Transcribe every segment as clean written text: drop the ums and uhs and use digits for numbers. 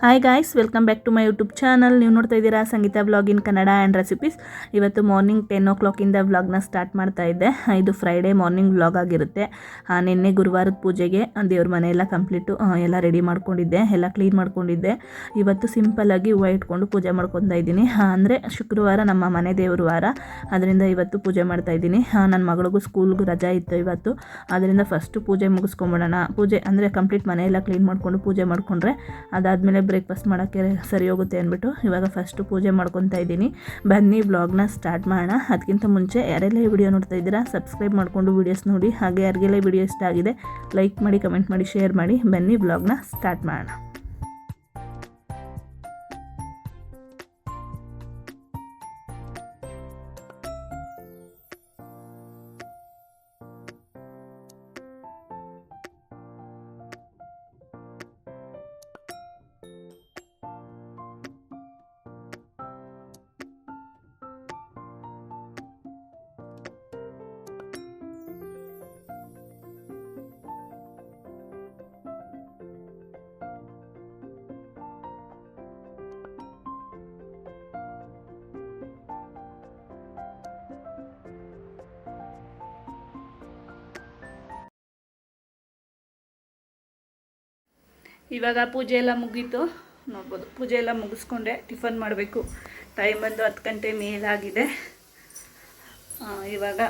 Hi guys, welcome back to my YouTube channel. ನೀವು ನೋಡ್ತಾ ಇದ್ದೀರಾ Sangeetha vlog in Kannada and recipes. ಇವತ್ತು ಮಾರ್ನಿಂಗ್ 10 o'clock ವ್ಲಾಗ್ನ ಸ್ಟಾರ್ಟ್ ಮಾಡ್ತಾ ಇದ್ದೆ. ಇದು ಫ್ರೈಡೇ ಮಾರ್ನಿಂಗ್ ವ್ಲಾಗ್ ಆಗಿರುತ್ತೆ. ನಿನ್ನೆ ಗುರುವಾರದ ಪೂಜೆಗೆ ದೇವ್ರ ಮನೆಯೆಲ್ಲ ಕಂಪ್ಲೀಟು ಎಲ್ಲ ರೆಡಿ ಮಾಡ್ಕೊಂಡಿದ್ದೆ, ಎಲ್ಲ ಕ್ಲೀನ್ ಮಾಡ್ಕೊಂಡಿದ್ದೆ. ಇವತ್ತು ಸಿಂಪಲ್ಲಾಗಿ ಹೂವು ಇಟ್ಕೊಂಡು ಪೂಜೆ ಮಾಡ್ಕೊತಾ ಇದ್ದೀನಿ. ಅಂದರೆ ಶುಕ್ರವಾರ ನಮ್ಮ ಮನೆ ದೇವ್ರ ವಾರ, ಅದರಿಂದ ಇವತ್ತು ಪೂಜೆ ಮಾಡ್ತಾ ಇದ್ದೀನಿ. ನನ್ನ ಮಗಳಿಗೂ ಸ್ಕೂಲ್ಗೂ ರಜಾ ಇತ್ತು ಇವತ್ತು, ಅದರಿಂದ ಫಸ್ಟು ಪೂಜೆ ಮುಗಿಸ್ಕೊಂಬಿಡೋಣ. ಪೂಜೆ ಅಂದರೆ ಕಂಪ್ಲೀಟ್ ಮನೆಯೆಲ್ಲ ಕ್ಲೀನ್ ಮಾಡಿಕೊಂಡು ಪೂಜೆ ಮಾಡಿಕೊಂಡ್ರೆ ಅದಾದಮೇಲೆ ಬ್ರೇಕ್ಫಾಸ್ಟ್ ಮಾಡೋಕ್ಕೆ ಸರಿ ಹೋಗುತ್ತೆ ಅಂದ್ಬಿಟ್ಟು ಇವಾಗ ಫಸ್ಟು ಪೂಜೆ ಮಾಡ್ಕೊತಾ ಇದ್ದೀನಿ. ಬನ್ನಿ ವ್ಲಾಗ್ನ ಸ್ಟಾರ್ಟ್ ಮಾಡೋಣ. ಅದಕ್ಕಿಂತ ಮುಂಚೆ ಯಾರೆಲ್ಲ ಈ ವಿಡಿಯೋ ನೋಡ್ತಾ ಇದ್ದೀರಾ ಸಬ್ಸ್ಕ್ರೈಬ್ ಮಾಡಿಕೊಂಡು ವೀಡಿಯೋಸ್ ನೋಡಿ. ಹಾಗೆ ಯಾರಿಗೆಲ್ಲ ಈ ವಿಡಿಯೋ ಇಷ್ಟ ಆಗಿದೆ ಲೈಕ್ ಮಾಡಿ, ಕಮೆಂಟ್ ಮಾಡಿ, ಶೇರ್ ಮಾಡಿ. ಬನ್ನಿ ವ್ಲಾಗ್ನ ಸ್ಟಾರ್ಟ್ ಮಾಡೋಣ. ಇವಾಗ ಪೂಜೆ ಎಲ್ಲ ಮುಗೀತು ನೋಡ್ಬೋದು. ಪೂಜೆ ಎಲ್ಲ ಮುಗಿಸ್ಕೊಂಡೆ ಟಿಫನ್ ಮಾಡಬೇಕು. ಟೈಮ್ ಬಂದು 10 ಗಂಟೆ ಮೇಲಾಗಿದೆ. ಇವಾಗ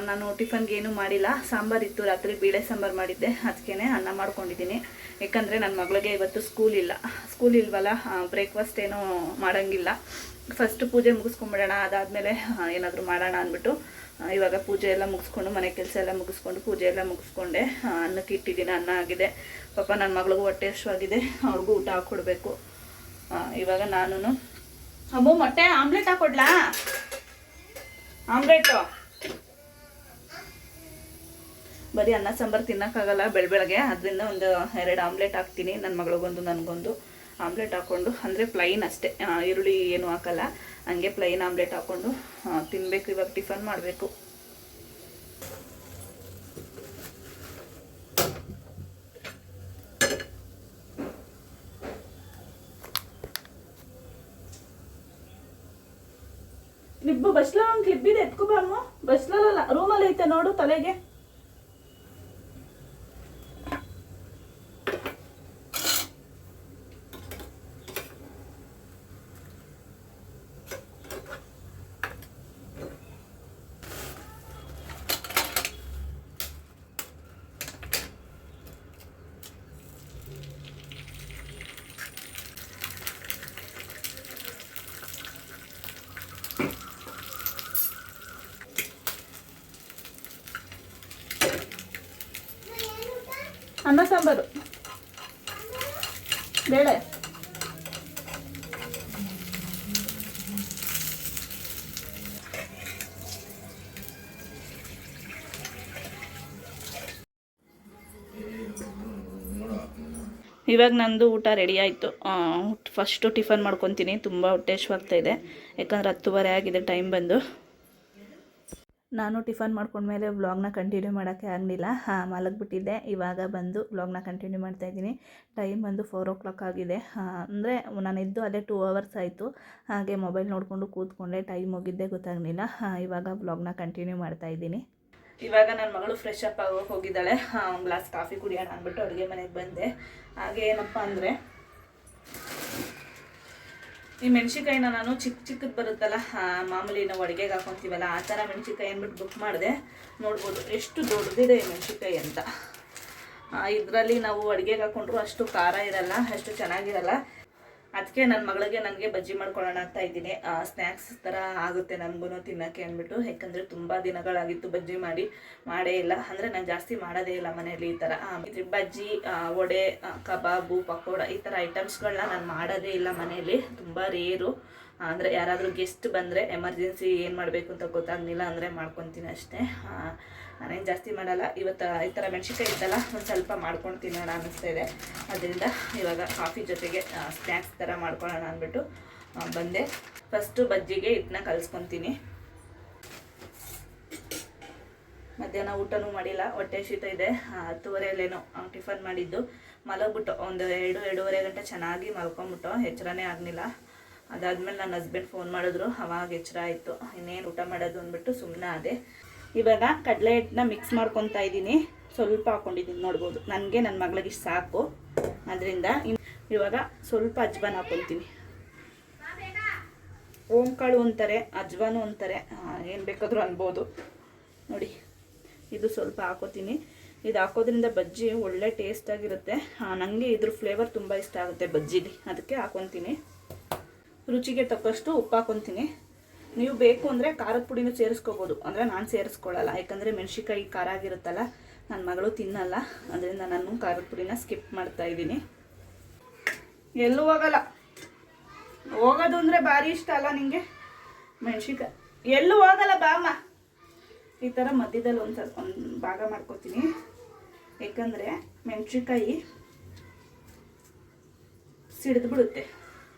ನಾನು ಟಿಫನ್ಗೆ ಏನೂ ಮಾಡಿಲ್ಲ. ಸಾಂಬಾರಿತ್ತು, ರಾತ್ರಿ ಬೇಳೆ ಸಾಂಬಾರು ಮಾಡಿದ್ದೆ, ಅದಕ್ಕೆ ಅನ್ನ ಮಾಡ್ಕೊಂಡಿದ್ದೀನಿ. ಯಾಕಂದರೆ ನನ್ನ ಮಗಳಿಗೆ ಇವತ್ತು ಸ್ಕೂಲ್ ಇಲ್ವಲ್ಲ, ಬ್ರೇಕ್ಫಾಸ್ಟ್ ಏನೂ ಮಾಡೋಂಗಿಲ್ಲ. ಫಸ್ಟ್ ಪೂಜೆ ಮುಗಿಸ್ಕೊಂಬಿಡೋಣ, ಅದಾದಮೇಲೆ ಏನಾದರೂ ಮಾಡೋಣ ಅಂದ್ಬಿಟ್ಟು ಇವಾಗ ಪೂಜೆ ಎಲ್ಲ ಮುಗಿಸ್ಕೊಂಡು, ಮನೆ ಕೆಲಸ ಎಲ್ಲ ಮುಗಿಸ್ಕೊಂಡು, ಪೂಜೆ ಎಲ್ಲ ಮುಗಿಸ್ಕೊಂಡೆ. ಅನ್ನಕ್ಕೆ ಇಟ್ಟಿದ್ದೀನಿ, ಅನ್ನ ಆಗಿದೆ. ಪಾಪ ನನ್ನ ಮಗಳಿಗೂ ಹೊಟ್ಟೆ ಹಸಿವಾಗಿದೆ, ಅವ್ರಿಗೂ ಊಟ ಹಾಕ್ಕೊಡ್ಬೇಕು. ಇವಾಗ ನಾನು ಅಮ್ಮು ಮೊಟ್ಟೆ ಆಮ್ಲೆಟ್ ಹಾಕ್ಕೊಡ್ಲಾ? ಆಮ್ಲೆಟು ಬರೀ ಅನ್ನ ಸಾಂಬಾರು ತಿನ್ನೋಕ್ಕಾಗಲ್ಲ ಬೆಳಗ್ಗೆ, ಅದರಿಂದ ಒಂದು 2 ಆಮ್ಲೆಟ್ ಹಾಕ್ತೀನಿ. ನನ್ನ ಮಗಳಿಗೊಂದು ನನಗೊಂದು ಆಮ್ಲೆಟ್ ಹಾಕ್ಕೊಂಡು, ಅಂದರೆ ಪ್ಲೈನ್ ಅಷ್ಟೇ, ಈರುಳ್ಳಿ ಏನು ಹಾಕಲ್ಲ, ಹಂಗೆ ಪ್ಲೈನ್ ಆಮ್ಲೆಟ್ ಹಾಕ್ಕೊಂಡು ತಿನ್ನಬೇಕು. ಇವಾಗ ಟಿಫನ್ ಮಾಡಬೇಕು. ಕ್ಲಿಬ್ಬು ಬಸ್ಲ ಒಂದು ಕ್ಲಿಬ್ಬಿದೆ, ಎತ್ಕೊಬಾಮ. ಬಸ್ಲಲ್ಲ, ರೂಮಲ್ಲಿ ಐತೆ ನೋಡು, ತಲೆಗೆ. ಅನ್ನ ಸಾಂಬಾರು, ಬೇಳೆ. ಇವಾಗ ನಂದು ಊಟ ರೆಡಿ ಆಯಿತು. ಫಸ್ಟು ಟಿಫನ್ ಮಾಡ್ಕೊತೀನಿ. ತುಂಬ ಹೊಟ್ಟೆ ಹಸಿವಾಗ್ತಾಯಿದೆ, ಯಾಕಂದರೆ 10:30 ಆಗಿದೆ ಟೈಮ್ ಬಂದು. ನಾನು ಟಿಫನ್ ಮಾಡ್ಕೊಂಡ್ಮೇಲೆ ವ್ಲಾಗ್ನ ಕಂಟಿನ್ಯೂ ಮಾಡೋಕ್ಕೆ ಆಗಲಿಲ್ಲ, ಮಲಗಿಬಿಟ್ಟಿದ್ದೆ. ಇವಾಗ ಬಂದು ವ್ಲಾಗ್ನ ಕಂಟಿನ್ಯೂ ಮಾಡ್ತಾಯಿದ್ದೀನಿ. ಟೈಮ್ ಬಂದು 4 o'clock ಆಗಿದೆ. ಅಂದರೆ ನಾನು ಎದ್ದು ಅಲ್ಲೇ 2 hours ಆಯಿತು. ಹಾಗೆ ಮೊಬೈಲ್ ನೋಡಿಕೊಂಡು ಕೂತ್ಕೊಂಡೆ, ಟೈಮ್ ಹೋಗಿದ್ದೆ ಗೊತ್ತಾಗಲಿಲ್ಲ. ಇವಾಗ ವ್ಲಾಗ್ನ ಕಂಟಿನ್ಯೂ ಮಾಡ್ತಾಯಿದ್ದೀನಿ. ಇವಾಗ ನನ್ನ ಮಗಳು ಫ್ರೆಶ್ ಅಪ್ ಆಗಿ ಹೋಗಿದ್ದಾಳೆ. ಒಂದು ಗ್ಲಾಸ್ ಕಾಫಿ ಕುಡಿಯೋಣ ಅಂದ್ಬಿಟ್ಟು ಅಡುಗೆ ಮನೆಗೆ ಬಂದೆ. ಹಾಗೆ ಏನಪ್ಪ ಅಂದರೆ, ಈ ಮೆಣಸಿನ್ಕಾಯಿನ ನಾನು ಚಿಕ್ಕದು ಬರುತ್ತಲ್ಲ, ಮಾಮೂಲಿ ನಾವು ಅಡುಗೆಗೆ ಹಾಕೊತೀವಲ್ಲ, ಆ ಥರ ಮೆಣಸಿನ್ಕಾಯಿ ಅಂದ್ಬಿಟ್ಟು ಬುಕ್ ಮಾಡಿದೆ. ನೋಡ್ಬೋದು ಎಷ್ಟು ದೊಡ್ಡದಿದೆ ಈ ಮೆಣಸಿನ್ಕಾಯಿ ಅಂತ. ಇದರಲ್ಲಿ ನಾವು ಅಡುಗೆಗೆ ಹಾಕ್ಕೊಂಡ್ರು ಅಷ್ಟು ಖಾರ ಇರಲ್ಲ, ಅಷ್ಟು ಚೆನ್ನಾಗಿರಲ್ಲ. ಅದಕ್ಕೆ ನನ್ನ ಮಗಳಿಗೆ ನನಗೆ ಬಜ್ಜಿ ಮಾಡ್ಕೊಳ್ಳೋಣ ಅಂತ ಇದ್ದೀನಿ. ಸ್ನ್ಯಾಕ್ಸ್ ಥರ ಆಗುತ್ತೆ ನನಗೂ ತಿನ್ನೋಕ್ಕೆ ಅಂದ್ಬಿಟ್ಟು. ಯಾಕಂದರೆ ತುಂಬ ದಿನಗಳಾಗಿತ್ತು ಬಜ್ಜಿ ಮಾಡೇ ಇಲ್ಲ. ಅಂದರೆ ನಾನು ಜಾಸ್ತಿ ಮಾಡೋದೇ ಇಲ್ಲ ಮನೆಯಲ್ಲಿ ಈ ಥರ ಬಜ್ಜಿ, ವಡೆ, ಕಬಾಬು, ಪಕೋಡ ಈ ಥರ ಐಟಮ್ಸ್ಗಳನ್ನ ನಾನು ಮಾಡೋದೇ ಇಲ್ಲ ಮನೆಯಲ್ಲಿ. ತುಂಬ ರೇರು. ಅಂದರೆ ಯಾರಾದರೂ ಗೆಸ್ಟ್ ಬಂದರೆ ಎಮರ್ಜೆನ್ಸಿ ಏನು ಮಾಡಬೇಕು ಅಂತ ಗೊತ್ತಾಗಲಿಲ್ಲ ಅಂದರೆ ಮಾಡ್ಕೊತೀನಿ ಅಷ್ಟೇ. ನಾನೇನು ಜಾಸ್ತಿ ಮಾಡಲ್ಲ. ಇವತ್ತು ಈ ಥರ ಮೆಣಸಿನ್ಕಾಯಿ ಇದ್ದಲ್ಲ, ಒಂದು ಸ್ವಲ್ಪ ಮಾಡ್ಕೊಂಡು ತಿನ್ನೋಣ ಅನ್ನಿಸ್ತಾ ಇದೆ. ಅದರಿಂದ ಇವಾಗ ಕಾಫಿ ಜೊತೆಗೆ ಸ್ನ್ಯಾಕ್ಸ್ ಥರ ಮಾಡ್ಕೊಳ್ಳೋಣ ಅಂದ್ಬಿಟ್ಟು ಬಂದೆ. ಫಸ್ಟು ಬಜ್ಜಿಗೆ ಹಿಟ್ಟನ್ನ ಕಲಿಸ್ಕೊತೀನಿ. ಮಧ್ಯಾಹ್ನ ಊಟನೂ ಮಾಡಿಲ್ಲ, ಹೊಟ್ಟೆ ಶೀತ ಇದೆ. 10:30 ಟಿಫನ್ ಮಾಡಿದ್ದು. ಮಲಗ್ಬಿಟ್ಟು ಒಂದು 2-2:30 ಗಂಟೆ ಚೆನ್ನಾಗಿ ಮಲ್ಕೊಂಬಿಟ್ಟು ಎಚ್ಚರನೇ ಆಗಲಿಲ್ಲ. ಅದಾದಮೇಲೆ ನನ್ನ ಹಸ್ಬೆಂಡ್ ಫೋನ್ ಮಾಡಿದ್ರು, ಅವಾಗ ಎಚ್ಚರ ಆಯಿತು. ಇನ್ನೇನು ಊಟ ಮಾಡೋದು ಅಂದ್ಬಿಟ್ಟು ಸುಮ್ಮನೆ ಅದೇ. ಇವಾಗ ಕಡಲೆ ಹಿಟ್ಟನ್ನ ಮಿಕ್ಸ್ ಮಾಡ್ಕೊತಾ ಇದ್ದೀನಿ. ಸ್ವಲ್ಪ ಹಾಕ್ಕೊಂಡಿದ್ದೀನಿ, ನೋಡ್ಬೋದು. ನನಗೆ ನನ್ನ ಮಗಳಿಗೆ ಇಷ್ಟು ಸಾಕು. ಅದರಿಂದ ಇವಾಗ ಸ್ವಲ್ಪ ಅಜ್ವಾನ ಹಾಕ್ಕೊತೀನಿ. ಓಂಕಾಳು ಅಂತಾರೆ, ಅಜ್ವಾನು ಅಂತಾರೆ, ಏನು ಬೇಕಾದರೂ ಅನ್ಬೋದು. ನೋಡಿ, ಇದು ಸ್ವಲ್ಪ ಹಾಕೋತೀನಿ. ಇದು ಹಾಕೋದ್ರಿಂದ ಬಜ್ಜಿ ಒಳ್ಳೆ ಟೇಸ್ಟಾಗಿರುತ್ತೆ. ನನಗೆ ಇದ್ರ ಫ್ಲೇವರ್ ತುಂಬ ಇಷ್ಟ ಆಗುತ್ತೆ ಬಜ್ಜಿಲಿ, ಅದಕ್ಕೆ ಹಾಕೊತೀನಿ. ರುಚಿಗೆ ತಕ್ಕಷ್ಟು ಉಪ್ಪು ಹಾಕೊತೀನಿ. ನೀವು ಬೇಕು ಅಂದರೆ ಖಾರದ ಪುಡಿನೂ ಸೇರಿಸ್ಕೋಬೋದು, ಅಂದರೆ ನಾನು ಸೇರಿಸ್ಕೊಳ್ಳಲ್ಲ. ಯಾಕಂದರೆ ಮೆಣಸಿನ್ಕಾಯಿ ಖಾರ ಆಗಿರುತ್ತಲ್ಲ, ನನ್ನ ಮಗಳು ತಿನ್ನಲ್ಲ. ಅದರಿಂದ ನಾನು ಖಾರದ ಪುಡಿನ ಸ್ಕಿಪ್ ಮಾಡ್ತಾಯಿದ್ದೀನಿ. ಎಲ್ಲೂ ಹೋಗಲ್ಲ. ಹೋಗೋದು ಅಂದರೆ ಭಾರಿ ಇಷ್ಟ ಅಲ್ಲ ನಿಮಗೆ ಮೆಣಸಿನ್ಕಾಯಿ? ಎಲ್ಲೂ ಹೋಗಲ್ಲ ಬಾಮ್ಮ. ಈ ಥರ ಮಧ್ಯದಲ್ಲಿ ಒಂದು ಭಾಗ ಮಾಡ್ಕೊತೀನಿ. ಯಾಕಂದರೆ ಮೆಣಸಿನ್ಕಾಯಿ ಸಿಡಿದು ಬಿಡುತ್ತೆ.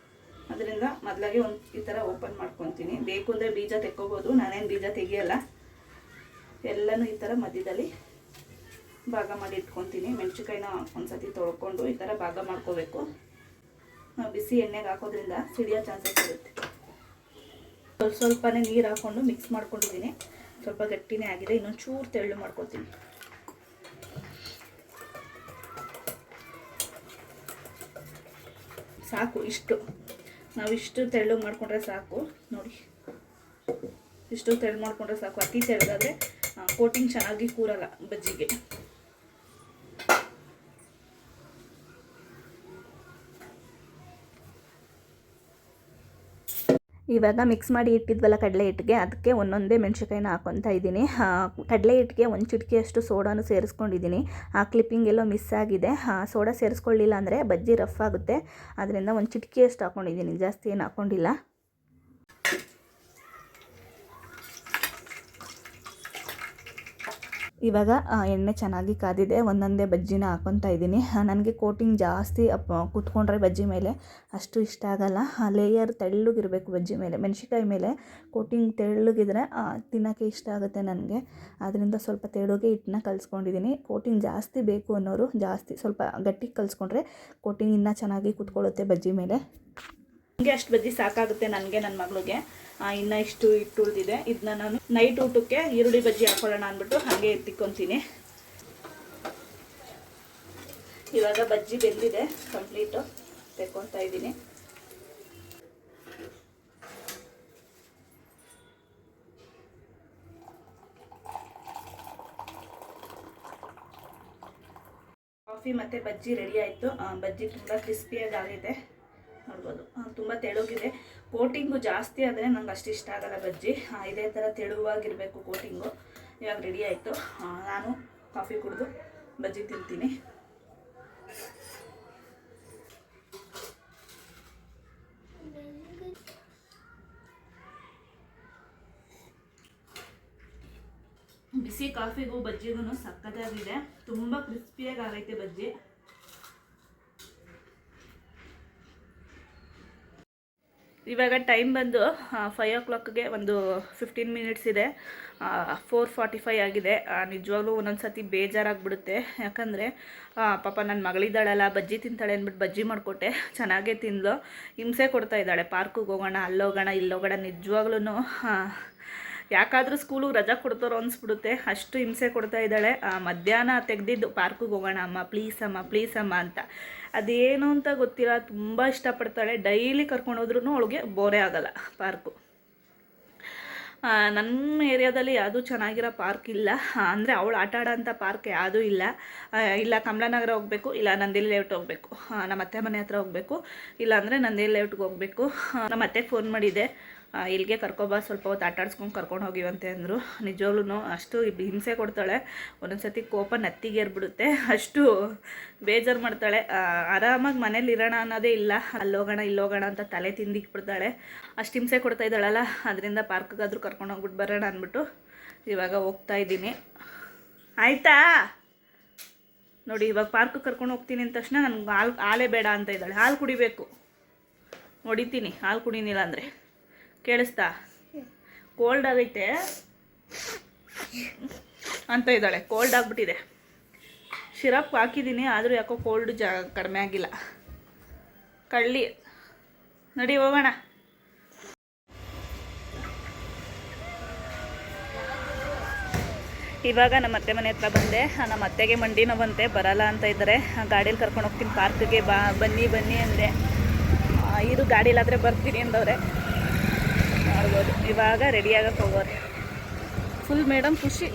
ಅದರಿಂದ ಮೊದಲಾಗಿ ಈ ಥರ ಓಪನ್ ಮಾಡ್ಕೊತೀನಿ. ಬೇಕು ಅಂದರೆ ಬೀಜ ತೆಕ್ಕೋಬೋದು, ನಾನೇನು ಬೀಜ ತೆಗಿಯಲ್ಲ. ಎಲ್ಲನೂ ಈ ಥರ ಮಧ್ಯದಲ್ಲಿ ಭಾಗ ಮಾಡಿ ಇಟ್ಕೊತೀನಿ. ಮೆಣಸಿನ್ಕಾಯಿನ ಒಂದ್ಸತಿ ತೊಳ್ಕೊಂಡು ಈ ಥರ ಭಾಗ ಮಾಡ್ಕೋಬೇಕು. ಬಿಸಿ ಎಣ್ಣೆಗೆ ಹಾಕೋದ್ರಿಂದ ಸಿಡಿಯೋ ಚಾನ್ಸಸ್ ಇರುತ್ತೆ. ಸ್ವಲ್ಪನೇ ನೀರು ಹಾಕ್ಕೊಂಡು ಮಿಕ್ಸ್ ಮಾಡ್ಕೊಂಡಿದ್ದೀನಿ. ಸ್ವಲ್ಪ ಗಟ್ಟಿನೇ ಆಗಿದೆ, ಇನ್ನೊಂದು ಚೂರು ತೆಳ್ಳು ಮಾಡ್ಕೊತೀನಿ. ಸಾಕು ಇಷ್ಟು. ನಾವು ಇಷ್ಟು ತೆಳ್ಳು ಮಾಡಿಕೊಂಡ್ರೆ ಸಾಕು. ನೋಡಿ, ಇಷ್ಟು ತೆಳ್ಳು ಮಾಡಿಕೊಂಡ್ರೆ ಸಾಕು. ಅತಿ ತೆಳ್ಳಗಾದರೆ ಕೋಟಿಂಗ್ ಚೆನ್ನಾಗಿ ಕೂರಲ್ಲ ಬಜ್ಜಿಗೆ. ಇವಾಗ ಮಿಕ್ಸ್ ಮಾಡಿ ಇಟ್ಟಿದ್ವಲ್ಲ ಕಡಲೆ ಹಿಟ್ಟಿಗೆ, ಅದಕ್ಕೆ ಒಂದೊಂದೇ ಮೆಣಸಿನ್ಕಾಯಿನ ಹಾಕ್ಕೊತಾ ಇದ್ದೀನಿ. ಕಡಲೆ ಹಿಟ್ಟಿಗೆ ಒಂದು ಚಿಟಿಕೆಯಷ್ಟು ಸೋಡಾನು ಸೇರಿಸ್ಕೊಂಡಿದ್ದೀನಿ. ಆ ಕ್ಲಿಪ್ಪಿಂಗ್ ಎಲ್ಲೋ ಮಿಸ್ ಆಗಿದೆ. ಸೋಡಾ ಸೇರಿಸ್ಕೊಳ್ಳಿಲ್ಲ ಅಂದರೆ ಬಜ್ಜಿ ರಫ್ ಆಗುತ್ತೆ. ಅದರಿಂದ ಒಂದು ಚಿಟಿಕೆಯಷ್ಟು ಹಾಕ್ಕೊಂಡಿದ್ದೀನಿ, ಜಾಸ್ತಿ ಏನು ಹಾಕ್ಕೊಂಡಿಲ್ಲ. ಇವಾಗ ಎಣ್ಣೆ ಚೆನ್ನಾಗಿ ಕಾದಿದೆ. ಒಂದೊಂದೇ ಬಜ್ಜಿನ ಹಾಕ್ಕೊತಾ ಇದ್ದೀನಿ. ನನಗೆ ಕೋಟಿಂಗ್ ಜಾಸ್ತಿ ಕೂತ್ಕೊಂಡ್ರೆ ಬಜ್ಜಿ ಮೇಲೆ ಅಷ್ಟು ಇಷ್ಟ ಆಗಲ್ಲ. ಲೇಯರ್ ತೆಳ್ಳಗಿರಬೇಕು ಬಜ್ಜಿ ಮೇಲೆ. ಮೆಣಸಿನ್ಕಾಯಿ ಮೇಲೆ ಕೋಟಿಂಗ್ ತೆಳ್ಳಗಿದ್ರೆ ತಿನ್ನೋಕ್ಕೆ ಇಷ್ಟ ಆಗುತ್ತೆ ನನಗೆ. ಅದರಿಂದ ಸ್ವಲ್ಪ ತೆಳ್ಳಗೆ ಹಿಟ್ಟನ್ನ ಕಲಿಸ್ಕೊಂಡಿದ್ದೀನಿ. ಕೋಟಿಂಗ್ ಜಾಸ್ತಿ ಬೇಕು ಅನ್ನೋರು ಜಾಸ್ತಿ ಸ್ವಲ್ಪ ಗಟ್ಟಿಗೆ ಕಲಿಸ್ಕೊಂಡ್ರೆ ಕೋಟಿಂಗ್ ಇನ್ನೂ ಚೆನ್ನಾಗಿ ಕೂತ್ಕೊಳ್ಳುತ್ತೆ ಬಜ್ಜಿ ಮೇಲೆ. ನನಗೆ ಅಷ್ಟು ಬಜ್ಜಿ ಸಾಕಾಗುತ್ತೆ ನನಗೆ, ನನ್ನ ಮಗಳಿಗೆ. ಇನ್ನೂ ಇಷ್ಟು ಹಿಟ್ಟು ಉಳಿದಿದೆ. ಇದನ್ನ ನಾನು ನೈಟ್ ಊಟಕ್ಕೆ ಈರುಳ್ಳಿ ಬಜ್ಜಿ ಹಾಕೊಳ್ಳೋಣ ಅಂದ್ಬಿಟ್ಟು ಹಾಗೆ ಎತ್ತಿಕ್ಕೊತೀನಿ. ಇವಾಗ ಬಜ್ಜಿ ಬೆಂದಿದೆ ಕಂಪ್ಲೀಟು, ತೆಕ್ಕೊತಾ ಇದ್ದೀನಿ. ಕಾಫಿ ಮತ್ತು ಬಜ್ಜಿ ರೆಡಿ ಆಯಿತು. ಬಜ್ಜಿ ತುಂಬ ಕ್ರಿಸ್ಪಿಯಾಗಿ ಆಗಿದೆ, ನೋಡ್ಬೋದು. ತುಂಬ ತೆಳುಗಿದೆ. ಕೋಟಿಂಗು ಜಾಸ್ತಿ ಆದರೆ ನಂಗೆ ಅಷ್ಟು ಇಷ್ಟ ಆಗಲ್ಲ ಬಜ್ಜಿ. ಇದೇ ಥರ ತೆಳುವಾಗಿರಬೇಕು ಕೋಟಿಂಗು. ಇವಾಗ ರೆಡಿ ಆಯಿತು. ನಾನು ಕಾಫಿ ಕುಡಿದು ಬಜ್ಜಿ ತಿಂತೀನಿ. ಬಿಸಿ ಕಾಫಿಗೂ ಬಜ್ಜಿಗೂ ಸಕ್ಕತ್ತಾಗಿದೆ. ತುಂಬ ಕ್ರಿಸ್ಪಿಯಾಗಿ ಆಗೈತೆ ಬಜ್ಜಿ. ಇವಾಗ ಟೈಮ್ ಬಂದು 5 o'clockಗೆ ಒಂದು 15 minutes ಇದೆ. 4:45 ಆಗಿದೆ. ನಿಜವಾಗ್ಲೂ ಒಂದೊಂದು ಸತಿ ಬೇಜಾರಾಗಿಬಿಡುತ್ತೆ. ಯಾಕಂದರೆ ಪಾಪ ನನ್ನ ಮಗಳಿದ್ದಾಳಲ್ಲ, ಬಜ್ಜಿ ತಿಂತಾಳೆ ಅಂದ್ಬಿಟ್ಟು ಬಜ್ಜಿ ಮಾಡಿಕೊಟ್ಟೆ. ಚೆನ್ನಾಗೇ ತಿಂದು ಹಿಂಸೆ ಕೊಡ್ತಾ ಇದ್ದಾಳೆ. ಪಾರ್ಕಿಗೆ ಹೋಗೋಣ, ಅಲ್ಲೋಗೋಣ, ಇಲ್ಲೋಗೋಣ. ನಿಜವಾಗ್ಲೂ ಯಾಕಾದರೂ ಸ್ಕೂಲು ರಜಾ ಕೊಡ್ತಾರೋ ಅನಿಸ್ಬಿಡುತ್ತೆ, ಅಷ್ಟು ಹಿಂಸೆ ಕೊಡ್ತಾ ಇದ್ದಾಳೆ. ಮಧ್ಯಾಹ್ನ ತೆಗೆದಿದ್ದು ಪಾರ್ಕಿಗೆ ಹೋಗೋಣ ಅಮ್ಮ, ಪ್ಲೀಸ್ ಅಮ್ಮ ಅಂತ. ಅದೇನು ಅಂತ ಗೊತ್ತಿಲ್ಲ, ತುಂಬ ಇಷ್ಟಪಡ್ತಾಳೆ. ಡೈಲಿ ಕರ್ಕೊಂಡೋದ್ರೂ ಅವಳಿಗೆ ಬೋರೇ ಆಗಲ್ಲ ಪಾರ್ಕು. ನಮ್ಮ ಏರಿಯಾದಲ್ಲಿ ಯಾವುದೂ ಚೆನ್ನಾಗಿರೋ ಪಾರ್ಕ್ ಇಲ್ಲ. ಅಂದರೆ ಅವಳು ಆಟ ಆಡೋಂಥ ಪಾರ್ಕ್ ಯಾವುದೂ ಇಲ್ಲ. ಇಲ್ಲ ಕಮಲಾನಗರ ಹೋಗಬೇಕು, ಇಲ್ಲ ನಂದಿಲ್ ಲೇಔಟ್ ಹೋಗಬೇಕು, ನಮ್ಮ ಅತ್ತೆ ಮನೆ ಹತ್ರ ಹೋಗಬೇಕು, ಇಲ್ಲಾಂದರೆ ನಂದಿಲ್ ಲೇಔಟ್ಗೆ ಹೋಗಬೇಕು. ನಮ್ಮ ಅತ್ತೆಗೆ ಫೋನ್ ಮಾಡಿದ್ದೆ, ಇಲ್ಲಿಗೆ ಕರ್ಕೊಬಾ, ಸ್ವಲ್ಪ ಹೊತ್ತು ಆಟ ಆಡಿಸ್ಕೊಂಡು ಕರ್ಕೊಂಡು ಹೋಗಿವಂತೆ ಅಂದರು. ನಿಜವಾಗ್ಲೂ ಅಷ್ಟು ಹಿಂಸೆ ಕೊಡ್ತಾಳೆ. ಒಂದೊಂದು ಸತಿ ಕೋಪ ನತ್ತಿಗೇರ್ಬಿಡುತ್ತೆ, ಅಷ್ಟು ಬೇಜಾರು ಮಾಡ್ತಾಳೆ. ಆರಾಮಾಗಿ ಮನೇಲಿ ಇರೋಣ ಅನ್ನೋದೇ ಇಲ್ಲ. ಅಲ್ಲೋಗೋಣ ಇಲ್ಲೋಗೋಣ ಅಂತ ತಲೆ ತಿಂದಿಕ್ಬಿಡ್ತಾಳೆ. ಅಷ್ಟು ಹಿಂಸೆ ಕೊಡ್ತಾ ಇದ್ದಾಳಲ್ಲ, ಅದರಿಂದ ಪಾರ್ಕ್ಗಾದರೂ ಕರ್ಕೊಂಡು ಹೋಗ್ಬಿಟ್ಟು ಬರೋಣ ಅಂದ್ಬಿಟ್ಟು ಇವಾಗ ಹೋಗ್ತಾ ಇದ್ದೀನಿ. ಆಯಿತಾ ನೋಡಿ, ಇವಾಗ ಪಾರ್ಕಿಗೆ ಕರ್ಕೊಂಡು ಹೋಗ್ತೀನಿ ಅಂದ ತಕ್ಷಣ ನನಗೆ ಹಾಲೇ ಬೇಡ ಅಂತ ಇದ್ದಾಳೆ. ಹಾಲು ಕುಡಿಬೇಕು, ಹೊಡಿತೀನಿ ಹಾಲು ಕುಡಿನಿಲ್ಲ ಅಂದರೆ. ಕೇಳಿಸ್ತಾ? ಕೋಲ್ಡ್ ಆಗೈತೆ ಅಂತ ಇದ್ದಾಳೆ. ಕೋಲ್ಡ್ ಆಗಿಬಿಟ್ಟಿದೆ. ಸಿರಪ್ ಹಾಕಿದ್ದೀನಿ, ಆದರೂ ಯಾಕೋ ಕೋಲ್ಡ್ ಕಡಿಮೆ ಆಗಿಲ್ಲ. ಕಳ್ಳಿ ನಡಿ ಹೋಗೋಣ. ಇವಾಗ ನಮ್ಮ ಅತ್ತೆ ಮನೆ ಹತ್ರ ಬಂದೆ. ನಮ್ಮ ಅತ್ತೆಗೆ ಮಂಡಿ ನೋವಂತೆ, ಬರಲ್ಲ ಅಂತ ಇದ್ದಾರೆ. ಗಾಡೀಲಿ ಕರ್ಕೊಂಡು ಹೋಗ್ತೀನಿ ಪಾರ್ಕ್ಗೆ, ಬನ್ನಿ ಅಂದೆ. ಇದು ಗಾಡೀಲಾದರೆ ಬರ್ತೀನಿ ಅಂದವ್ರೆ. ನೋಡ್ಬೋದು ಇವಾಗ ರೆಡಿಯಾಗಕ್ಕೆ ಹೋಗೋರೆ. ಫುಲ್ ಮೇಡಮ್ ಖುಷಿ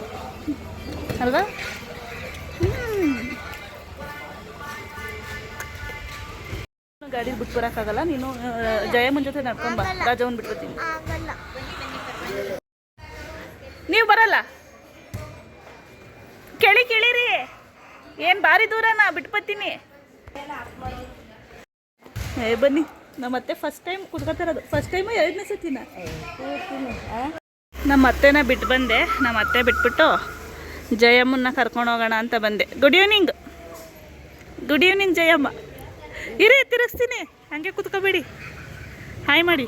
ಅಲ್ವಾ? ಗಾಡೀಲಿ ಬಿಟ್ಟು ಬರೋಕ್ಕಾಗಲ್ಲ. ನೀನು ಜಯಮ್ಮನ ಜೊತೆ ನಡ್ಕೊಂಬ, ರಾಜವನ್ ಬಿಟ್ಬಿಡ್ತೀನಿ. ನೀವು ಬರಲ್ಲ? ಕೇಳಿರಿ, ಏನು ಭಾರಿ ದೂರನಾ? ಬಿಟ್ಬತ್ತೀನಿ. ಬನ್ನಿ. ನಮ್ಮ ಅತ್ತೆ ಫಸ್ಟ್ ಟೈಮ್ ಕುತ್ಕೋತಿರೋದು. ಫಸ್ಟ್ ಟೈಮು ಎರಡನೇ ಸತಿನ ನಮ್ಮ ಅತ್ತೆನ ಬಿಟ್ಟು ಬಂದೆ. ನಮ್ಮ ಅತ್ತೆ ಬಿಟ್ಬಿಟ್ಟು ಜಯಮ್ಮನ್ನ ಕರ್ಕೊಂಡು ಹೋಗೋಣ ಅಂತ ಬಂದೆ. Good evening Jayamma. ಇರೇ ತಿರುಗಿಸ್ತೀನಿ, ಹಂಗೆ ಕುತ್ಕೋಬೇಡಿ. ಹಾಯ್ ಮಾಡಿ.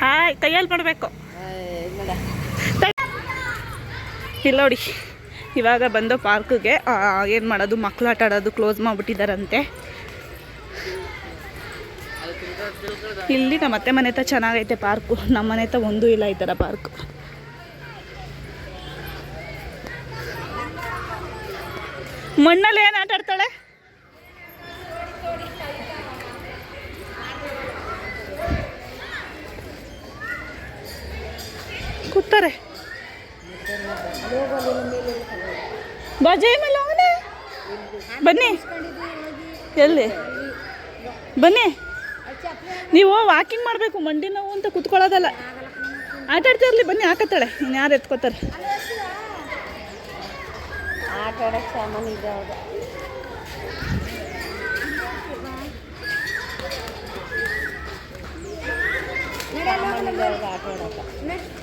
ಹಾಯ್ ಕೈಯಲ್ಲಿ ಮಾಡಬೇಕು. ಇಲ್ಲ ನೋಡಿ, ಇವಾಗ ಬಂದು ಪಾರ್ಕ್ಗೆ. ಏನು ಮಾಡೋದು, ಮಕ್ಕಳು ಆಟ ಆಡೋದು ಕ್ಲೋಸ್ ಮಾಡಿಬಿಟ್ಟಿದ್ದಾರಂತೆ. ಇಲ್ಲಿ ನಮ್ಮ ಅತ್ತೆ ಮನೆ ಹತ್ರ ಚೆನ್ನಾಗೈತೆ ಪಾರ್ಕು. ನಮ್ಮ ಮನೆ ಹತ್ರ ಒಂದೂ ಇಲ್ಲ ಈ ಥರ ಪಾರ್ಕು. ಮಣ್ಣಲ್ಲಿ ಏನು ಆಟ ಆಡ್ತಾಳೆ? ಕೂತಾರೆ. ಬಾಜಾಯಿ ಮೇಲೆ ಅವನೇ. ಬನ್ನಿ. ಎಲ್ಲಿ? ಬನ್ನಿ. ನೀವು ವಾಕಿಂಗ್ ಮಾಡಬೇಕು, ಮಂಡಿ ನೋವು ಅಂತ ಕುತ್ಕೊಳ್ಳೋದಲ್ಲ. ಆಟ ಆಡ್ತಿರ್ಲಿ, ಬನ್ನಿ. ಹಾಕತ್ತಾಳೆ, ಇನ್ನು ಯಾರು ಎತ್ಕೋತಾರೆ? ಆಟ ಆಡೋಕ್ಕೆ ಸಾಮಾನು ಇದೆ.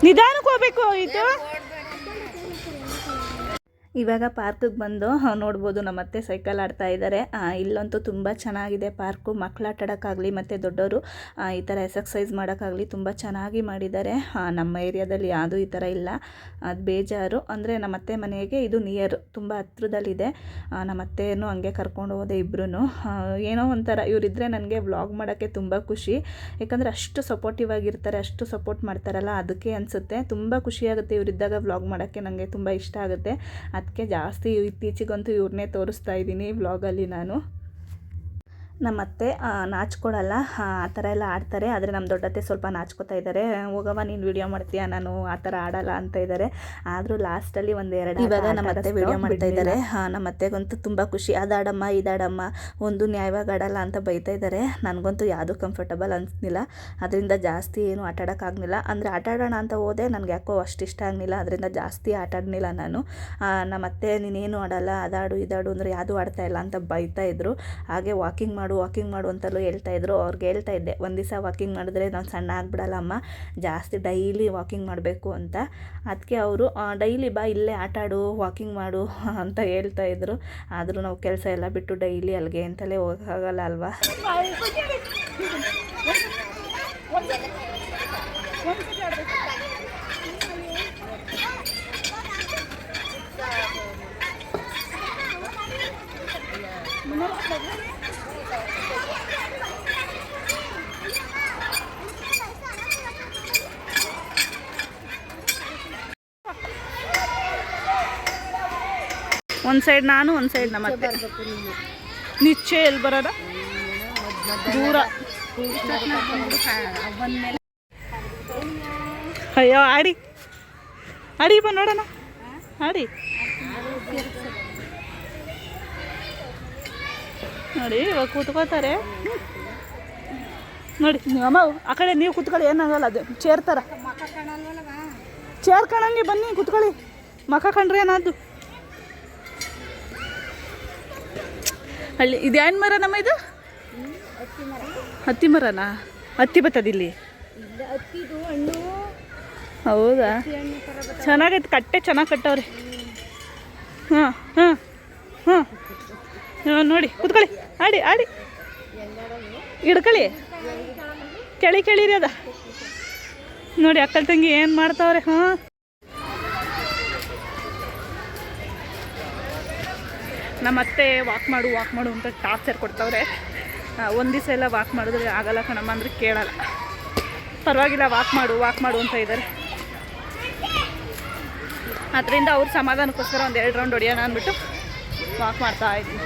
ನಿಧಾನಕ್ಕೆ ಹೋಗ್ಬೇಕು. ಇದು ಇವಾಗ ಪಾರ್ಕಿಗೆ ಬಂದು ನೋಡ್ಬೋದು, ನಮ್ಮ ಅತ್ತೆ ಸೈಕಲ್ ಆಡ್ತಾ ಇದ್ದಾರೆ. ಇಲ್ಲಂತೂ ತುಂಬ ಚೆನ್ನಾಗಿದೆ ಪಾರ್ಕು. ಮಕ್ಕಳು ಆಟ ಆಡೋಕ್ಕಾಗಲಿ ಮತ್ತು ದೊಡ್ಡವರು ಈ ಥರ ಎಕ್ಸರ್ಸೈಸ್ ಮಾಡೋಕ್ಕಾಗಲಿ ತುಂಬ ಚೆನ್ನಾಗಿ ಮಾಡಿದ್ದಾರೆ. ನಮ್ಮ ಏರಿಯಾದಲ್ಲಿ ಯಾವುದೂ ಈ ಥರ ಇಲ್ಲ, ಅದು ಬೇಜಾರು. ಅಂದರೆ ನಮ್ಮ ಅತ್ತೆ ಮನೆಗೆ ಇದು ನಿಯರ್, ತುಂಬ ಹತ್ರದಲ್ಲಿದೆ. ನಮ್ಮ ಅತ್ತೆಯನ್ನು ಹಂಗೆ ಕರ್ಕೊಂಡು ಹೋದೆ ಇಬ್ಬರೂ. ಏನೋ ಒಂಥರ ಇವರಿದ್ದರೆ ನನಗೆ ವ್ಲಾಗ್ ಮಾಡೋಕ್ಕೆ ತುಂಬ ಖುಷಿ. ಯಾಕಂದರೆ ಅಷ್ಟು ಸಪೋರ್ಟಿವ್ ಆಗಿರ್ತಾರೆ, ಅಷ್ಟು ಸಪೋರ್ಟ್ ಮಾಡ್ತಾರಲ್ಲ, ಅದಕ್ಕೆ ಅನಿಸುತ್ತೆ. ತುಂಬ ಖುಷಿಯಾಗುತ್ತೆ ಇವರಿದ್ದಾಗ ವ್ಲಾಗ್ ಮಾಡೋಕ್ಕೆ. ನನಗೆ ತುಂಬ ಇಷ್ಟ ಆಗುತ್ತೆ. ಅದಕ್ಕೆ ಜಾಸ್ತಿ ಇತ್ತೀಚೆಗಂತೂ ಇವ್ರನ್ನೇ ತೋರಿಸ್ತಾ ಇದ್ದೀನಿ ವ್ಲಾಗಲ್ಲಿ ನಾನು. ನಮ್ಮ ಅತ್ತೆ ನಾಚ್ಕೊಡಲ್ಲ, ಆ ಥರ ಎಲ್ಲ ಆಡ್ತಾರೆ. ಆದರೆ ನಮ್ಮ ದೊಡ್ಡತ್ತೆ ಸ್ವಲ್ಪ ನಾಚ್ಕೋತಾ ಇದ್ದಾರೆ. ಹೋಗವ ನೀನು ವೀಡಿಯೋ ಮಾಡ್ತೀಯಾ, ನಾನು ಆ ಥರ ಆಡಲ್ಲ ಅಂತ ಇದ್ದಾರೆ. ಆದರೂ ಲಾಸ್ಟಲ್ಲಿ ಒಂದೆರಡು ಇವಾಗ ನಮ್ಮ ಅತ್ತೆ ವೀಡಿಯೋ ಮಾಡ್ತಾ ಇದ್ದಾರೆ. ನಮ್ಮ ಅತ್ತೆಗಂತೂ ತುಂಬ ಖುಷಿ. ಅದಾಡಮ್ಮ ಇದಾಡಮ್ಮ, ಒಂದು ನ್ಯಾಯವಾಗಿ ಆಡಲ್ಲ ಅಂತ ಬೈತಾ ಇದ್ದಾರೆ. ನನಗಂತೂ ಯಾವುದೂ ಕಂಫರ್ಟಬಲ್ ಅನಿಸ್ಲಿಲ್ಲ. ಅದರಿಂದ ಜಾಸ್ತಿ ಏನು ಆಟ ಆಡೋಕ್ಕಾಗಲಿಲ್ಲ. ಅಂದರೆ ಆಟ ಆಡೋಣ ಅಂತ ಹೋದೆ, ನನಗೆ ಯಾಕೋ ಅಷ್ಟು ಇಷ್ಟ ಆಗಲಿಲ್ಲ. ಅದರಿಂದ ಜಾಸ್ತಿ ಆಟ ಆಡಲಿಲ್ಲ ನಾನು. ನಮ್ಮ ಅತ್ತೆ ನೀನೇನು ಆಡಲ್ಲ, ಅದಾಡು ಇದಾಡು ಅಂದರೆ ಯಾವುದೂ ಆಡ್ತಾ ಇಲ್ಲ ಅಂತ ಬೈತಾ ಇದ್ರು. ಹಾಗೆ ವಾಕಿಂಗ್ ಮಾಡು ಅಂತಲೂ ಹೇಳ್ತಾಯಿದ್ರು. ಅವ್ರಿಗೆ ಹೇಳ್ತಾ ಇದ್ದೆ, ಒಂದು ದಿವಸ ವಾಕಿಂಗ್ ಮಾಡಿದ್ರೆ ನಾವು ಸಣ್ಣ ಆಗಿಬಿಡಲ್ಲ ಅಮ್ಮ, ಜಾಸ್ತಿ ಡೈಲಿ ವಾಕಿಂಗ್ ಮಾಡಬೇಕು ಅಂತ. ಅದಕ್ಕೆ ಅವರು ಡೈಲಿ ಬಾ ಇಲ್ಲೇ ಆಟಾಡು, ವಾಕಿಂಗ್ ಮಾಡು ಅಂತ ಹೇಳ್ತಾಯಿದ್ರು. ಆದರೂ ನಾವು ಕೆಲಸ ಎಲ್ಲ ಬಿಟ್ಟು ಡೈಲಿ ಅಲ್ಲಿಗೆ ಅಂತಲೇ ಹೋಗೋಕ್ಕಾಗಲ್ಲ ಅಲ್ವಾ. ಒಂದು ಸೈಡ್ ನಾನು, ಒಂದು ಸೈಡ್ ನಮ್ಮ ಅತ್ತೆ. ನಿಚ್ಚೆ ಎಲ್ಲಿ ಬರೋದ? ದೂರ. ಅಯ್ಯೋ ಆಡಿ ಬಾ ನೋಡೋಣ. ಆಡಿ ನೋಡಿ, ಇವಾಗ ಕೂತ್ಕೋತಾರೆ ನೋಡಿ. ಅಮ್ಮ ಆ ಕಡೆ ನೀವು ಕೂತ್ಕೊಳ್ಳಿ, ಏನಾಗಲ್ಲ. ಅದು ಚೇರ್ ಥರ ಚೇರ್ ಕಾಣಂಗೆ, ಬನ್ನಿ ಕೂತ್ಕೊಳ್ಳಿ. ಮಖ ಕಂಡ್ರೆ ಏನಾದ್ದು. ಹಳ್ಳಿ ಇದೇನು ಮರ ನಮ್ಮ ಇದು? ಹತ್ತಿ ಮರನಾ? ಹತ್ತಿ ಬರ್ತದಿಲ್ಲಿ? ಹೌದಾ? ಚೆನ್ನಾಗೈತೆ, ಕಟ್ಟೆ ಚೆನ್ನಾಗಿ ಕಟ್ಟವ್ರೆ. ಹಾಂ ನೋಡಿ, ಕೂತ್ಕೊಳ್ಳಿ. ಆಡಿ ಹಿಡ್ಕೊಳ್ಳಿ. ಕೆಳಿರಿ ಅದ ನೋಡಿ. ಅಕ್ಕಲ್ ತಂಗಿ ಏನು ಮಾಡ್ತಾವ್ರೆ. ನಮ್ಮ ಅತ್ತೆ ವಾಕ್ ಮಾಡು ಅಂತ ಟಾರ್ಚರ್ ಕೊಡ್ತವ್ರೆ. ಒಂದು ದಿವಸ ಎಲ್ಲ ವಾಕ್ ಮಾಡಿದ್ರೆ ಆಗಲ್ಲ ಕಣಮ್ಮ ಅಂದರೆ ಕೇಳಲ್ಲ. ಪರವಾಗಿಲ್ಲ ವಾಕ್ ಮಾಡು ಅಂತ ಇದ್ದಾರೆ. ಅದರಿಂದ ಅವ್ರ ಸಮಾಧಾನಕ್ಕೋಸ್ಕರ ಒಂದು 2 ರೌಂಡ್ ಹೊಡಿಯೋಣ ಅಂದ್ಬಿಟ್ಟು ವಾಕ್ ಮಾಡ್ತಾ ಇದ್ದೀನಿ.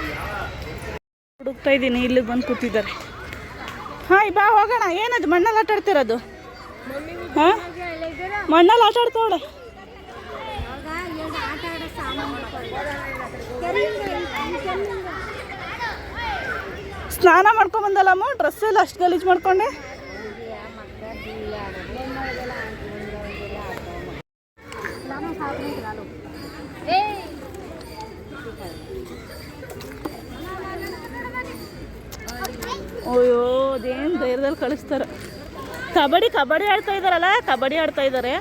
ಹುಡುಕ್ತಾ ಇದ್ದೀನಿ, ಇಲ್ಲಿಗೆ ಬಂದು ಕೂತಿದ್ದಾರೆ. ಹಾಯ್ ಬಾ ಹೋಗೋಣ. ಏನದು ಮಣ್ಣಲ್ಲಿ ಆಟ ಆಡ್ತಿರೋದು? ಹಾಂ, ಮಣ್ಣಲ್ಲಿ ಆಟ ಆಡ್ತಾವಳೆ. ಸ್ನಾನ ಮಾಡ್ಕೊಂಬಂದಲ್ಲಮ್ಮ, ಡ್ರೆಸ್ ಎಲ್ಲ ಅಷ್ಟು ಗಲೀಜು ಮಾಡ್ಕೊಂಡೆ. ಅಯ್ಯೋ ಅದೇನು ಧೈರ್ಯದಲ್ಲಿ ಕಳಿಸ್ತಾರೆ. ಕಬಡ್ಡಿ ಆಡ್ತಾ ಇದ್ದಾರಲ್ಲ, ಕಬಡ್ಡಿ ಆಡ್ತಾ ಇದ್ದಾರೆ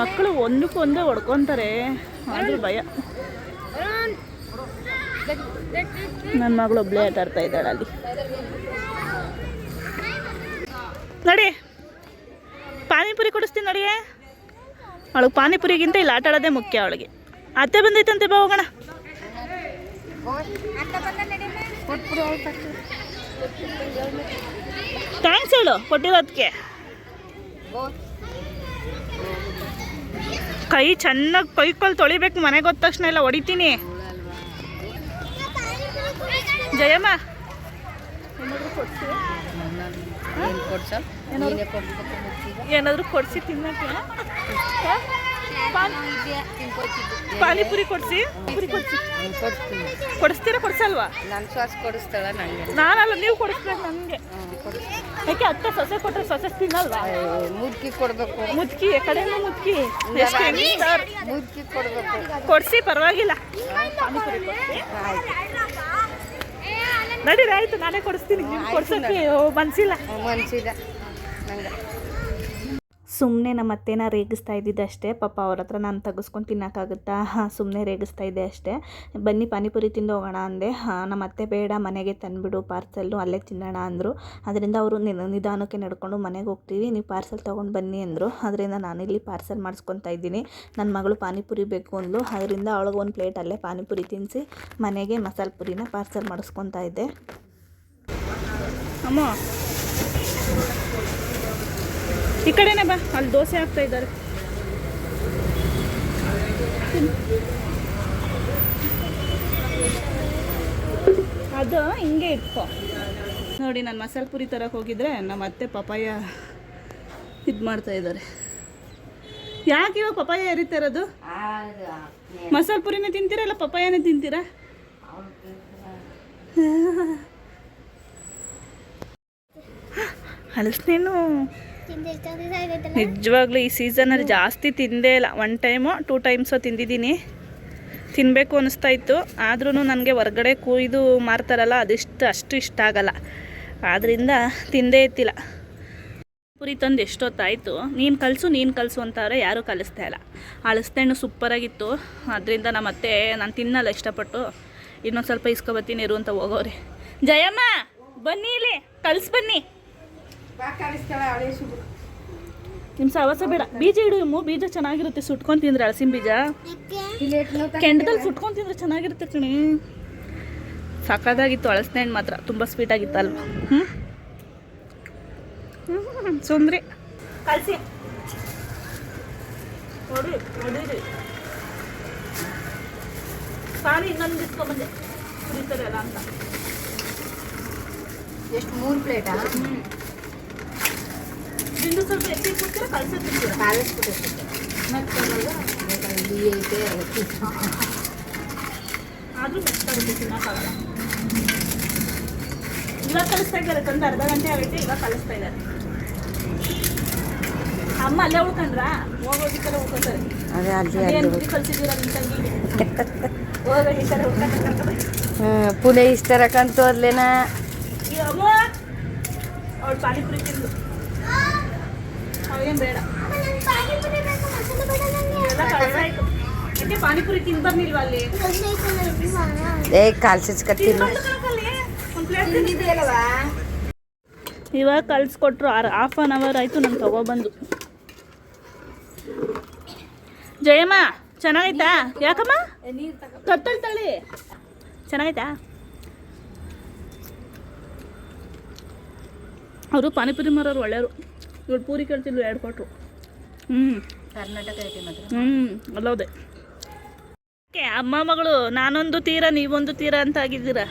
ಮಕ್ಕಳು. ಒಂದಕ್ಕೊಂದೇ ಹೊಡ್ಕೊತಾರೆ, ಆದರೂ ಭಯ. ನನ್ನ ಮಗಳು ಒಬ್ಬಳೇ ಆಟ ಆಡ್ತಾ ಇದ್ದಾಳೆ ಅಲ್ಲಿ. ನೋಡಿ ಪಾನಿಪುರಿ ಕೊಡಿಸ್ತೀನಿ ನೋಡಿಯೇ. ಅವಳಿಗೆ ಪಾನಿಪುರಿಗಿಂತ ಇಲ್ಲಿ ಆಟ ಆಡೋದೇ ಮುಖ್ಯ ಅವಳಿಗೆ. ಅತ್ತೆ ಬಂದೈತಂತೆ, ಬಾ ಹೋಗೋಣ. ಥ್ಯಾಂಕ್ಸ್ ಹೇಳು ಕೊಟ್ಟಿರೋದಕ್ಕೆ. ಕೈ ಚೆನ್ನಾಗಿ ಕೈಕೊಲ್ ತೊಳಿಬೇಕು, ಮನೆಗೆ ಹೋದ ತಕ್ಷಣ ಎಲ್ಲ ಹೊಡಿತೀನಿ. ಜಯಮ್ಮ ಏನಾದರೂ ಕೊಡಿಸಿ ತಿನ್ನಕ್ಕೆ. ಪಾನಿಪುರಿ ಕೊಡಿಸಿ ಕೊಡಿಸ್ತೀರಾ? ಕೊಡಿಸಲ್ವಾ? ನಾನು ಸಾಸ್ ಕೊಡಿಸ್ತಾಳ ನನಗೆ. ನಾನಲ್ಲ, ನೀವು ಕೊಡಿಸ್ಬೇಕು ನನಗೆ. ಯಾಕೆ ಅತ್ತೆ ಸೊಸೆ ಕೊಟ್ಟರೆ ಸೊಸೆ ತಿನ್ನಲ್ವಾ? ಮುದ್ಕಿ ಕೊಡಬೇಕು. ಮುದ್ಕಿ ಕಡೆಯಿಂದ ಮುದ್ಕಿ ಮುದ್ಕಿ ಕೊಡಬೇಕು. ಕೊಡಿಸಿ, ಪರವಾಗಿಲ್ಲ. ಪಾನಿಪುರಿ ಕೊಡಿಸಿ. ನಡೀರಿ, ಆಯ್ತು, ನಾನೇ ಕೊಡಿಸ್ತೀನಿ. ನೀವು ಕೊಡ್ಸೋಕ್ಕೆ ಮನಸ್ಸಿಲ್ಲ ನಂಗೆ. ಸುಮ್ಮನೆ ನಮ್ಮ ಅತ್ತೆನ ರೇಗಿಸ್ತಾ ಇದ್ದಿದ್ದೆ ಅಷ್ಟೇ. ಪಾಪ ಅವ್ರ ಹತ್ರ ನಾನು ತೆಗೆಸ್ಕೊಂಡು ತಿನ್ನೋಕ್ಕಾಗುತ್ತಾ? ಸುಮ್ಮನೆ ರೇಗಿಸ್ತಾ ಇದ್ದೆ ಅಷ್ಟೇ. ಬನ್ನಿ ಪಾನಿಪುರಿ ತಿಂದು ಹೋಗೋಣ ಅಂದೆ. ನಮ್ಮ ಅತ್ತೆ ಬೇಡ, ಮನೆಗೆ ತಂದುಬಿಡು ಪಾರ್ಸೆಲ್ಲು, ಅಲ್ಲೇ ತಿನ್ನೋಣ ಅಂದರು. ಅದರಿಂದ ಅವರು ನಿಧಾನಕ್ಕೆ ನಡ್ಕೊಂಡು ಮನೆಗೆ ಹೋಗ್ತೀವಿ, ನೀವು ಪಾರ್ಸೆಲ್ ತೊಗೊಂಡು ಬನ್ನಿ ಅಂದರು. ಅದರಿಂದ ನಾನಿಲ್ಲಿ ಪಾರ್ಸೆಲ್ ಮಾಡಿಸ್ಕೊತಾ ಇದ್ದೀನಿ. ನನ್ನ ಮಗಳು ಪಾನಿಪುರಿ ಬೇಕು ಅಂದ್ಲು, ಅದರಿಂದ ಅವಳಿಗೆ ಒಂದು ಪ್ಲೇಟ್ ಅಲ್ಲೇ ಪಾನಿಪುರಿ ತಿನ್ನಿಸಿ ಮನೆಗೆ ಮಸಾಲೆ ಪುರಿನ ಪಾರ್ಸೆಲ್ ಮಾಡಿಸ್ಕೊತಾ ಇದ್ದೆ. ಅಮ್ಮ ಈ ಕಡೆನೇ ಬಾ, ಅಲ್ಲಿ ದೋಸೆ ಹಾಕ್ತಾ ಇದ್ದಾರೆ. ಅದು ಹಿಂಗೆ ಇಟ್ಕೊ. ನೋಡಿ, ನಾನು ಮಸಾಲೆ ಪುರಿ ತರಕ್ಕೆ ಹೋಗಿದ್ರೆ ನಮ್ಮ ಅತ್ತೆ ಪಪಾಯ ಇದು ಮಾಡ್ತಾ ಇದ್ದಾರೆ. ಯಾಕೆ ಇವಾಗ ಪಪಾಯ ಎರಿತಾ ಇರೋದು? ಮಸಾಲೆ ಪುರಿನೇ ತಿಂತೀರಾ ಇಲ್ಲ ಪಪಾಯನೇ ತಿಂತೀರಾ? ಹಲಸಿನೇನು ನಿಜವಾಗ್ಲೂ ಈ ಸೀಸನಲ್ಲಿ ಜಾಸ್ತಿ ತಿಂದೇ ಇಲ್ಲ. 1 ಟೈಮೋ 2 ಟೈಮ್ಸೋ ತಿಂದಿದ್ದೀನಿ. ತಿನ್ನಬೇಕು ಅನ್ನಿಸ್ತಾ ಇತ್ತು, ಆದ್ರೂ ನನಗೆ ಹೊರ್ಗಡೆ ಕುಯ್ದು ಮಾರ್ತಾರಲ್ಲ, ಅಷ್ಟು ಇಷ್ಟ ಆಗಲ್ಲ. ಆದ್ದರಿಂದ ತಿಂದೇ ಇತ್ತಿಲ್ಲ. ಪುರಿ ತಂದು ಎಷ್ಟೊತ್ತಾಯಿತು. ನೀನು ಕಲಿಸು ಅಂತಾರೆ, ಯಾರೂ ಕಲಿಸ್ತಾ ಇಲ್ಲ. ಹಲಸಿನಣ್ಣು ಸೂಪರಾಗಿತ್ತು. ಅದರಿಂದ ನಮ್ಮ ಅತ್ತೆ ನಾನು ತಿನ್ನಲ್ಲ ಇಷ್ಟಪಟ್ಟು, ಇನ್ನೊಂದು ಸ್ವಲ್ಪ ಇಸ್ಕೊಬತ್ತೀನಿ ಇರು ಅಂತ ಹೋಗೋರೆ. ಜಯಮ್ಮ ಬನ್ನಿ, ಇಲ್ಲಿ ಬನ್ನಿ. ನಿಮ್ಮ ಸವಸ ಬೇಡ, ಬೀಜ ಇಡು. ಬೀಜ ಚೆನ್ನಾಗಿರುತ್ತೆ, ಸುಟ್ಕೊಂಡು ತಿಂದ್ರೆ. ಹಲಸಿನ ಬೀಜ ಕೆಂಡದಲ್ಲಿ ಸುಟ್ಕೊಂಡು ತಿಂದ್ರೆ ಚೆನ್ನಾಗಿರುತ್ತೆ ಕಣಿ. ಸಕ್ಕದಾಗಿತ್ತು ಹಲಸಿನ ಹಣ್ಣು ಮಾತ್ರ, ತುಂಬ ಸ್ವೀಟಾಗಿತ್ತಲ್ವ? ಸುಂದ್ರಿ ಕಲಸಿ ಹೊಡಿರಿ. ಸಾರಿ ಇನ್ನೊಂದು ಇಸ್ಕೊಂಬಂದೆ ಕುಡಿತಾರೆ ಅಲ್ಲ ಅಂತ. ಎಷ್ಟು 3 ಪ್ಲೇಟಾ? ನಿಂದು ಸ್ವಲ್ಪ ಹೆಚ್ಚಿಗೆ ಕೊಡ್ತೀರಾ? ಕಲ್ಸಿರ್ತೀರ ಆದರೂ ಮೆಚ್ಚಾಗುತ್ತೆ, ತಿನ್ನೋಕ್ಕಾಗಲ್ಲ. ಇವಾಗ ಕಲಿಸ್ತಾ ಇದ್ದಾರೆ, ತಂದು ಅರ್ಧ ಗಂಟೆ ಆಗೈತೆ, ಇವಾಗ ಕಲಿಸ್ತಾ ಇದ್ದಾರೆ. ಅಮ್ಮ ಅಲ್ಲೇ ಉಳ್ಕೊಂಡ್ರಾ? ಹೋಗೋದಕ್ಕೆಲ್ಲ ಉಳ್ಕೊತಾರೆ. ಕಲ್ಸಿದ್ದೀರಾ ನಿಮ್ಮ ತಂಗಿಗೆ? ಹೋಗ ಈ ಥರ ಉಳ್ಕೊಂಡು ಪುಣೆ ಇಷ್ಟರಕ್ಕಂತೂ ಅಲ್ಲೇನಾ ಅಮ್ಮ ಅವಳು ಪಾನಿಪುರಿ ತಿಂದು ಅವೇನು ಬೇಡ. ಎಲ್ಲ ಪಾನಿಪುರಿ ತಿಂದು ಬರ್ನಿಲ್ವಾ ಅಲ್ಲಿ? ಕಾಲ್ಸಿಸ್ಕತ್ತೀನಿ. ಇವಾಗ ಕಲ್ಸ್ಕೊಟ್ರು. 1/2 hour ಆಯಿತು ನಾನು ತಗೊಬಂದು. ಜಯಮ್ಮ ಚೆನ್ನಾಗೈತಾ? ಯಾಕಮ್ಮ ತತ್ತಳ್ತಾಳಿ? ಚೆನ್ನಾಯ್ತಾ? ಅವರು ಪಾನಿಪುರಿ ಮಾರೋರು ಒಳ್ಳೆಯವರು. ಇವ್ರು ಪೂರಿ ಕೇಳ್ತಿಲ್ವ 2 ಕೊಟ್ಟರು. ಕರ್ನಾಟಕ ಐತೆ ಮಾತ್ರ. ಅಲ್ಲೋದೆ. ಓಕೆ, ಅಮ್ಮ ಮಗಳು ನಾನೊಂದು ತೀರ ನೀವೊಂದು ತೀರ ಅಂತ ಆಗಿದ್ದೀರಾ.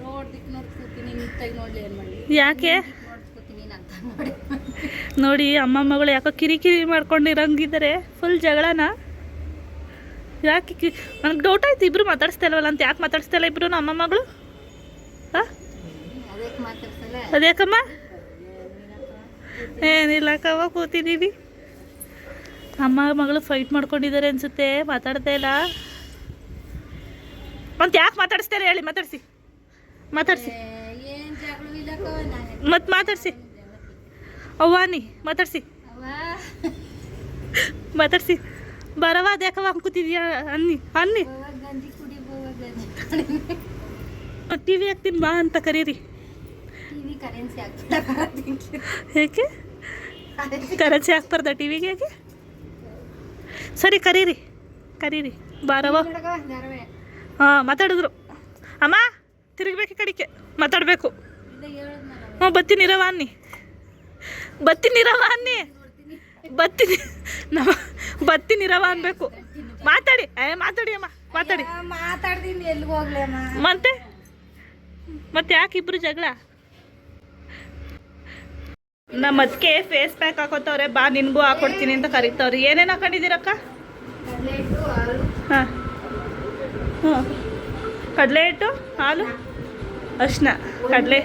ರೋಡ್ ದಿಕ್ಕು ನೋಡ್ಕೊತೀನಿ, ನಿಂತಾಗಿ ನೋಡ್ಲಿ ಏನು ಮಾಡಲಿ. ಯಾಕೆ ನೋಡ್ಕೊತೀನಿ ಅಂತ ನೋಡಿ. ನೋಡಿ ಅಮ್ಮ ಮಗಳು ಯಾಕೋ ಕಿರಿಕಿರಿ ಮಾಡ್ಕೊಂಡಿರಂಗಿದ್ದಾರೆ. ಫುಲ್ ಜಗಳನ. ಯಾಕೆ ನನಗೆ ಡೌಟ್ ಆಯ್ತು, ಇಬ್ರು ಮಾತಾಡಿಸ್ತಾ ಇಲ್ವಲ್ಲ ಅಂತ. ಯಾಕೆ ಮಾತಾಡಿಸ್ತಾ ಇಲ್ಲ ಇಬ್ರು ಅಮ್ಮ ಮಗಳು? ಹಾಂ, ಅದಕ್ಕೆ ಮಾತಾಡ್ಸಲ್ಲ. ಅದ್ಯಾಕಮ್ಮ? ಏನಿಲ್ಲ ಕವ ಕೂತಿದ್ದೀವಿ. ಅಮ್ಮ ಮಗಳು ಫೈಟ್ ಮಾಡ್ಕೊಂಡಿದ್ದಾರೆ ಅನ್ಸುತ್ತೆ, ಮಾತಾಡ್ತಾ ಇಲ್ಲ. ಮತ್ತೆ ಯಾಕೆ ಮಾತಾಡಿಸ್ತಾರೆ ಹೇಳಿ? ಮಾತಾಡಿಸಿ ಏನು ಜಗಳು ಇಲ್ಲಕ್ಕ ನಾನು. ಮತ್ತೆ ಮಾತಾಡಿಸಿ ಅವ್ವಾನಿ, ಮಾತಾಡಿಸಿ ಬರವ ಅದ್ಯಾಕವ ಕೂತಿದ್ಯಾ ಅನ್ನಿ ಗಂಜಿ ಕುಡಿ ಟಿ ವಿ ಹಾಕ್ತೀನಿ ಬಾ ಅಂತ ಕರೀರಿ. ಟಿವಿ ಕರೆನ್ಸಿ ಹಾಕ್ತೀನಿ. ಏಕೆ ಕರೆನ್ಸಿ ಹಾಕ್ಬಾರ್ದ ಟಿವಿಗೆ? ಯಾಕೆ? ಸರಿ ಕರೀರಿ ಬಾರವ. ಹಾಂ, ಮಾತಾಡಿದ್ರು. ಅಮ್ಮ ತಿರುಗಬೇಕು ಕಡಿಕೆ ಮಾತಾಡಬೇಕು. ಹ್ಞೂ, ಬತ್ತೀನಿರವ ಅನ್ನಿ ಬತ್ತೀನಿರವ ಅನ್ಬೇಕು. ಮಾತಾಡಿ ಅಮ್ಮ ಮಾತಾಡಿ. ಮಾತಾಡ್ತೀನಿ ಎಲ್ಲಿಗೆ ಹೋಗ್ಲಿ ಅಮ್ಮ. ಮತ್ತೆ ಯಾಕೆ ಇಬ್ರು ಜಗಳ? ನಮ್ಮ ಅದಕ್ಕೆ ಫೇಸ್ ಪ್ಯಾಕ್ ಹಾಕೋತವ್ರೆ, ಬಾ ನಿನಗೂ ಹಾಕೊಡ್ತೀನಿ ಅಂತ ಕರೀತವ್ರೆ. ಏನೇನು ಹಾಕೊಂಡಿದ್ದೀರಕ್ಕ? ಹಾಂ ಕಡಲೆ ಹಿಟ್ಟು, ಹಾಲು, ಅರ್ಶಿನ, ಕಡಲೆ.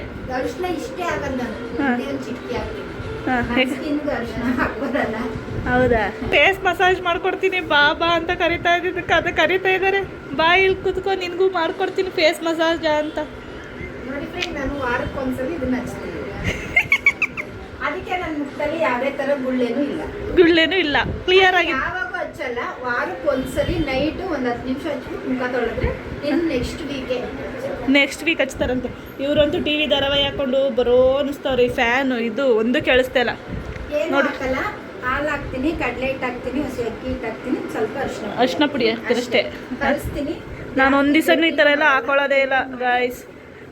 ಹೌದಾ? ಫೇಸ್ ಮಸಾಜ್ ಮಾಡ್ಕೊಡ್ತೀನಿ ಬಾ ಅಂತ ಕರಿತಾ ಇದ್ದಿದ್ದಕ್ಕೆ ಅದು ಕರಿತಾ ಇದ್ದಾರೆ. ಬಾ ಇಲ್ಲಿ ಕುತ್ಕೊ, ನಿನಗೂ ಮಾಡ್ಕೊಡ್ತೀನಿ ಫೇಸ್ ಮಸಾಜ್ ಅಂತ. ನೋಡಿ ಫ್ರೆಂಡ್, ನಾನು ವಾರಕ್ಕೆ ಒಂದ್ಸಲ ಇದನ್ನ ಹಚ್ತೀನಿ. ಅದಕ್ಕೆ ನನ್ನ ಮುಖದಲ್ಲಿ ಯಾವುದೇ ಥರ ಗುಳ್ಳೆನೂ ಇಲ್ಲ ಕ್ಲಿಯರ್ ಆಗಿ. ಯಾವಾಗ ಹಚ್ಚಲ್ಲ, ವಾರಕ್ಕೆ ಒಂದ್ಸಲಿ ನೈಟು ಒಂದು 10 ನಿಮಿಷ ಹಚ್ಬಿಟ್ಟು ಮುಖ ತೊಳೆದ್ರೆ ಇನ್ನು ನೆಕ್ಸ್ಟ್ ವೀಕ್ ಹಚ್ತಾರಂತೆ. ಇವರಂತೂ ಟಿ ವಿ ಧಾರಾವಾಹಿ ಹಾಕೊಂಡು ಬರೋ ಅನ್ನಿಸ್ತವ್ರಿ. ಫ್ಯಾನು ಇದು ಒಂದು ಕೇಳಿಸ್ತಾ ಇಲ್ಲ. ನೋಡಿ, ಹಾಲು ಹಾಕ್ತೀನಿ, ಕಡಲೆ ಹಿಟ್ಟು ಹಾಕ್ತೀನಿ, ಹಸಿ ಅಕ್ಕಿ ಹಿಟ್ಟು ಹಾಕ್ತೀನಿ, ಸ್ವಲ್ಪ ಅರಿಶಿನ ಪುಡಿ ಹಾಕ್ತೀನಿ ಅಷ್ಟೇ. ಕಲಿಸ್ತೀನಿ. ನಾನು ಒಂದು ದಿವಸನೂ ಈ ಥರ ಎಲ್ಲ ಹಾಕೊಳ್ಳೋದೇ ಇಲ್ಲ ಗಾಯ್ಸ್.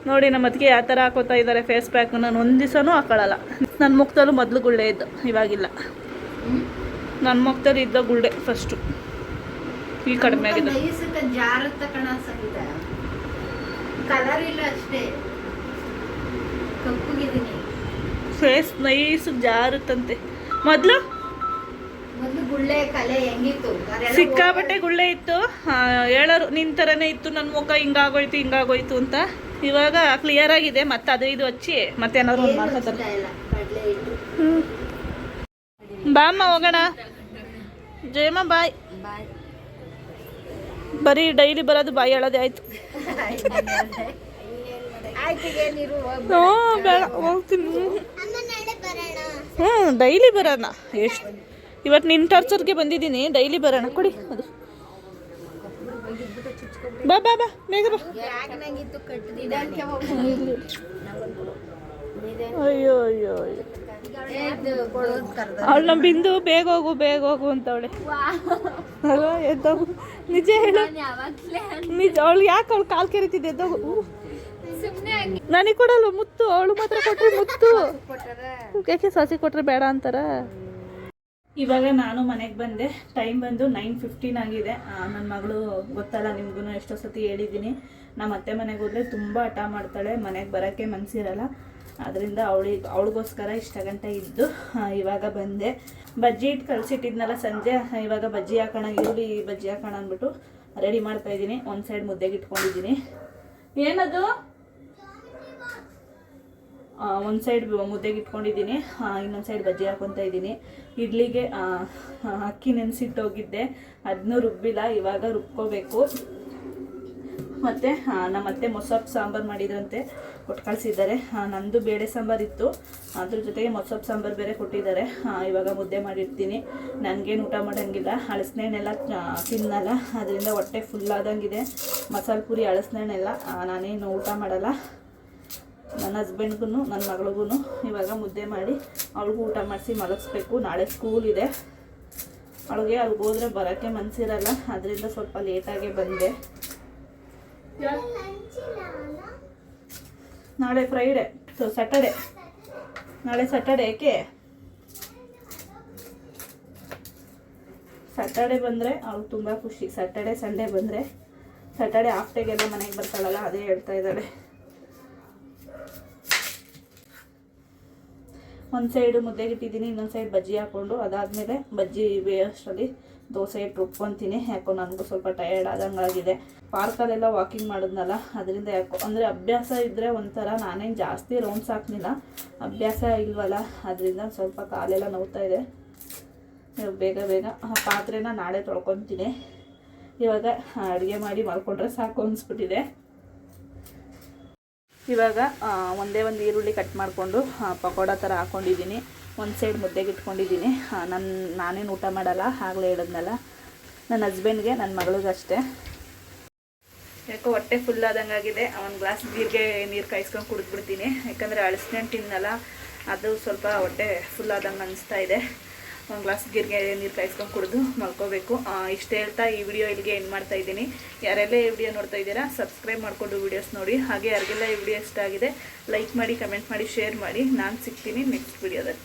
ನೋಡಿ ನಮ್ಮ ಅದಕ್ಕೆ ಯಾವ ಥರ ಹಾಕೋತಾ ಇದ್ದಾರೆ ಫೇಸ್ ಪ್ಯಾಕ್. ನಾನು ಒಂದು ದಿವಸನೂ ಹಾಕೊಳ್ಳಲ್ಲ. ನನ್ನ ಮುಖದಲ್ಲೂ ಮೊದಲು ಗುಳ್ಳೆ ಇದ್ದು, ಇವಾಗಿಲ್ಲ. ನನ್ನ ಮುಖದಲ್ಲಿ ಇದ್ದ ಗುಳ್ಳೆ ಫಸ್ಟು, ಈಗ ಕಡಿಮೆ ಆಗಿದೆ. ಕಲರ್ ಇಲ್ಲ ಅಷ್ಟೇ, ಕಪ್ಪಗಿದ್ದೀನಿ. Face nice ಜಾರುತ್ತಂತೆ. ಮೊದಲು ಗುಳ್ಳೆ ಕಲೆ ಹೆಂಗಿತ್ತು? ಸಿಕ್ಕಾಬಟ್ಟೆ ಗುಳ್ಳೆ ಇತ್ತು. ಹೇಳೋರು ನಿನ್ನ ಥರನೇ ಇತ್ತು ನನ್ನ ಮುಖ, ಹಿಂಗಾಗೋಯ್ತು ಅಂತ. ಇವಾಗ ಕ್ಲಿಯರ್ ಆಗಿದೆ. ಮತ್ತೆ ಅದು ಇದು ಹಚ್ಚಿ ಮತ್ತೆ ಏನಾದ್ರು ಒಂದು ಮಾಡ್ಕೊತಾರೆ. ಬಾ ಅಮ್ಮ ಹೋಗೋಣ. ಜಯಮ್ಮ ಬಾಯ್. ಬರೀ ಡೈಲಿ ಬರೋದು ಬಾಯಿ ಹೇಳೋದೇ ಆಯ್ತು. ಹ್ಞೂ ಬೇಡ, ಹೋಗ್ತೀನಿ. ಡೈಲಿ ಬರೋಣ. ಎಷ್ಟು ಇವತ್ತು ನಿನ್ನ ಟಾರ್ಚರ್ಗೆ ಬಂದಿದ್ದೀನಿ. ಡೈಲಿ ಬರೋಣ. ಕೊಡಿ ಅದು. ಬಾ ಬೇಗ ಬಾ. ಅಯ್ಯೋ ಅವಳು ನಮ್ಮ ಬಿಂದು ಬೇಗ ಹೋಗು ಅಂತವಳೆ. ಅಲ್ವಾ? ಎದ್ದೋಗು, ನಿಜ ಹೇಳು. ನಿಜ. ಅವಳು ಯಾಕೆ ಅವಳು ಕಾಲು ಕೆರಿತಿದ್ದೆ? ಎದ್ದೋಗು. ನನಗೆ ಕೊಡಲ್ಲ ಮುತ್ತು, ಅವಳು ಮಾತ್ರ ಕೊಟ್ರೆ ಮುತ್ತು. ಯಾಕೆ ಸಾಸಿ ಕೊಟ್ರೆ ಬೇಡ ಅಂತಾರ? ಇವಾಗ ನಾನು ಮನೆಗೆ ಬಂದೆ. ಟೈಮ್ ಬಂದು 9:15 ಆಗಿದೆ. ನನ್ನ ಮಗಳು ಗೊತ್ತಲ್ಲ ನಿಮ್ಗೂ, ಎಷ್ಟೋ ಸತಿ ಹೇಳಿದ್ದೀನಿ, ನಮ್ಮ ಅತ್ತೆ ಮನೆಗೆ ಹೋದರೆ ತುಂಬ ಹಠ ಮಾಡ್ತಾಳೆ, ಮನೆಗೆ ಬರೋಕ್ಕೆ ಮನಸ್ಸಿರಲ್ಲ. ಅದರಿಂದ ಅವಳಿಗೋಸ್ಕರ ಇಷ್ಟ ಗಂಟೆ ಇದ್ದು ಇವಾಗ ಬಂದೆ. ಬಜ್ಜಿ ಇಟ್ಟು ಕಳಿಸಿಟ್ಟಿದ್ನಲ್ಲ ಸಂಜೆ, ಇವಾಗ ಬಜ್ಜಿ ಹಾಕೋಣ, ಈರುಳ್ಳಿ ಬಜ್ಜಿ ಹಾಕೋಣ ಅಂದ್ಬಿಟ್ಟು ರೆಡಿ ಮಾಡ್ತಾಯಿದ್ದೀನಿ. ಒಂದು ಸೈಡ್ ಮುದ್ದೆಗೆ ಇಟ್ಕೊಂಡಿದ್ದೀನಿ. ಏನದು? ಒಂದು ಸೈಡ್ ಮುದ್ದೆಗೆ ಇಟ್ಕೊಂಡಿದ್ದೀನಿ, ಇನ್ನೊಂದು ಸೈಡ್ ಬಜ್ಜಿ ಹಾಕ್ಕೊತಾ ಇದ್ದೀನಿ. ಇಡ್ಲಿಗೆ ಅಕ್ಕಿ ನೆನೆಸಿಟ್ಟೋಗಿದ್ದೆ, ಅದನ್ನೂ ರುಬ್ಬಿಲ್ಲ, ಇವಾಗ ರುಬ್ಕೋಬೇಕು. ಮತ್ತು ನಮ್ಮ ಅತ್ತೆ ಮೊಸಪ್ಪು ಸಾಂಬಾರು ಮಾಡಿದ್ರಂತೆ, ಕೊಟ್ಟು ಕಳಿಸಿದ್ದಾರೆ. ನಂದು ಬೇಳೆ ಸಾಂಬಾರು ಇತ್ತು, ಅದ್ರ ಜೊತೆಗೆ ಮೊಸಪ್ಪು ಸಾಂಬಾರು ಬೇರೆ ಕೊಟ್ಟಿದ್ದಾರೆ. ಇವಾಗ ಮುದ್ದೆ ಮಾಡಿರ್ತೀನಿ. ನನಗೇನು ಊಟ ಮಾಡೋಂಗಿಲ್ಲ, ಹಳಸಿನೆಣ್ಣೆಲ್ಲ ತಿನ್ನಲ್ಲ, ಅದರಿಂದ ಹೊಟ್ಟೆ ಫುಲ್ಲಾದಂಗಿದೆ. ಮಸಾಲೆ ಪುರಿ ಹಳಸಿನೆಣ್ಣೆಲ್ಲ ನಾನೇನು ಊಟ ಮಾಡಲ್ಲ. ನನ್ನ ಹಸ್ಬೆಂಡ್ಗೂ ನನ್ನ ಮಗಳಿಗೂ ಇವಾಗ ಮುದ್ದೆ ಮಾಡಿ ಅವಳಿಗೂ ಊಟ ಮಾಡಿಸಿ ಮಲಗಿಸ್ಬೇಕು. ನಾಳೆ ಸ್ಕೂಲ್ ಇದೆ ಅವಳಿಗೆ. ಅಲ್ಲಿಗೆ ಹೋದರೆ ಬರೋಕ್ಕೆ ಮನಸ್ಸಿರಲ್ಲ, ಅದರಿಂದ ಸ್ವಲ್ಪ ಲೇಟಾಗೆ ಬಂದೆ. ನಾಳೆ ಫ್ರೈಡೆ, ಸೊ ಸ್ಯಾಟರ್ಡೆ. ನಾಳೆ ಸ್ಯಾಟರ್ಡೆ. ಏಕೆ ಸ್ಯಾಟರ್ಡೆ ಬಂದರೆ ಅವಳು ತುಂಬ ಖುಷಿ. ಸ್ಯಾಟರ್ಡೆ ಸಂಡೇ ಬಂದರೆ, ಸ್ಯಾಟರ್ಡೆ ಹಾಫ್ ಡೇಗೆಲ್ಲ ಮನೆಗೆ ಬರ್ತಾಳಲ್ಲ, ಅದೇ ಹೇಳ್ತಾ ಇದ್ದಾಳೆ. ಒಂದು ಸೈಡು ಮುದ್ದೆಗಿಟ್ಟಿದ್ದೀನಿ, ಇನ್ನೊಂದು ಸೈಡ್ ಬಜ್ಜಿ ಹಾಕ್ಕೊಂಡು, ಅದಾದಮೇಲೆ ಬಜ್ಜಿ ಬೇಯೋಷ್ಟರಲ್ಲಿ ದೋಸೆ ಇಟ್ಟು ರುಬ್ಕೊತೀನಿ. ಯಾಕೋ ನನಗೂ ಸ್ವಲ್ಪ ಟಯರ್ಡ್ ಆದಂಗಾಗಿದೆ. ಪಾರ್ಕಲ್ಲೆಲ್ಲ ವಾಕಿಂಗ್ ಮಾಡಿದ್ನಲ್ಲ, ಅದರಿಂದ ಯಾಕೋ ಅಂದರೆ ಅಭ್ಯಾಸ ಇದ್ದರೆ ಒಂಥರ. ನಾನೇನು ಜಾಸ್ತಿ ರೌಂಡ್ಸ್ ಹಾಕ್ಲಿಲ್ಲ, ಅಭ್ಯಾಸ ಇಲ್ವಲ್ಲ, ಅದರಿಂದ ಸ್ವಲ್ಪ ಕಾಲೆಲ್ಲ ನೋವ್ತಾ ಇದೆ. ಬೇಗ ಬೇಗ ಆ ಪಾತ್ರೆನ ನಾಳೆ ತೊಳ್ಕೊತೀನಿ. ಇವಾಗ ಅಡುಗೆ ಮಾಡಿ ಮಾಡ್ಕೊಂಡ್ರೆ ಸಾಕು ಅನಿಸ್ಬಿಟ್ಟಿದೆ. ಇವಾಗ ಒಂದೇ ಒಂದು ಈರುಳ್ಳಿ ಕಟ್ ಮಾಡಿಕೊಂಡು ಪಕೋಡ ಥರ ಹಾಕ್ಕೊಂಡಿದ್ದೀನಿ. ಒಂದು ಸೈಡ್ ಮುದ್ದೆಗೆ ಇಟ್ಕೊಂಡಿದ್ದೀನಿ. ನಾನೇನು ಊಟ ಮಾಡಲ್ಲ, ಆಗಲೇ ಹೇಳಿದ್ನಲ್ಲ. ನನ್ನ ಹಸ್ಬೆಂಡ್ಗೆ, ನನ್ನ ಮಗಳಿಗೂ ಅಷ್ಟೇ. ಯಾಕೋ ಹೊಟ್ಟೆ ಫುಲ್ ಆದಂಗಾಗಿದೆ. ಒಂದು ಗ್ಲಾಸ್ ಜೀರಿಗೆ ನೀರು ಕಾಯಿಸ್ಕೊಂಡು ಕುಡಿದ್ಬಿಡ್ತೀನಿ. ಯಾಕಂದರೆ ಅಳಸಿನ ತಿನ್ನಲ್ಲ, ಅದು ಸ್ವಲ್ಪ ಹೊಟ್ಟೆ ಫುಲ್ ಆದಂಗೆ ಅನಿಸ್ತಾ ಇದೆ. ಒಂದು ಗ್ಲಾಸ್ ಜೀರಿಗೆ ನೀರು ಕಾಯಿಸ್ಕೊಂಡು ಕುಡಿದು ಮಲ್ಕೋಬೇಕು. ಇಷ್ಟು ಹೇಳ್ತಾ ಈ ವಿಡಿಯೋ ಇಲ್ಲಿಗೆ ಎಂಡ್ ಮಾಡ್ತಾ ಇದ್ದೀನಿ. ಯಾರೆಲ್ಲ ಈ ವಿಡಿಯೋ ನೋಡ್ತಾ ಇದ್ದೀರಾ ಸಬ್ಸ್ಕ್ರೈಬ್ ಮಾಡಿಕೊಂಡು ವಿಡಿಯೋಸ್ ನೋಡಿ. ಹಾಗೆ ಯಾರಿಗೆಲ್ಲ ಈ ವಿಡಿಯೋ ಇಷ್ಟ ಆಗಿದೆ ಲೈಕ್ ಮಾಡಿ, ಕಮೆಂಟ್ ಮಾಡಿ, ಶೇರ್ ಮಾಡಿ. ನಾನು ಸಿಗ್ತೀನಿ ನೆಕ್ಸ್ಟ್ ವಿಡಿಯೋದಲ್ಲಿ.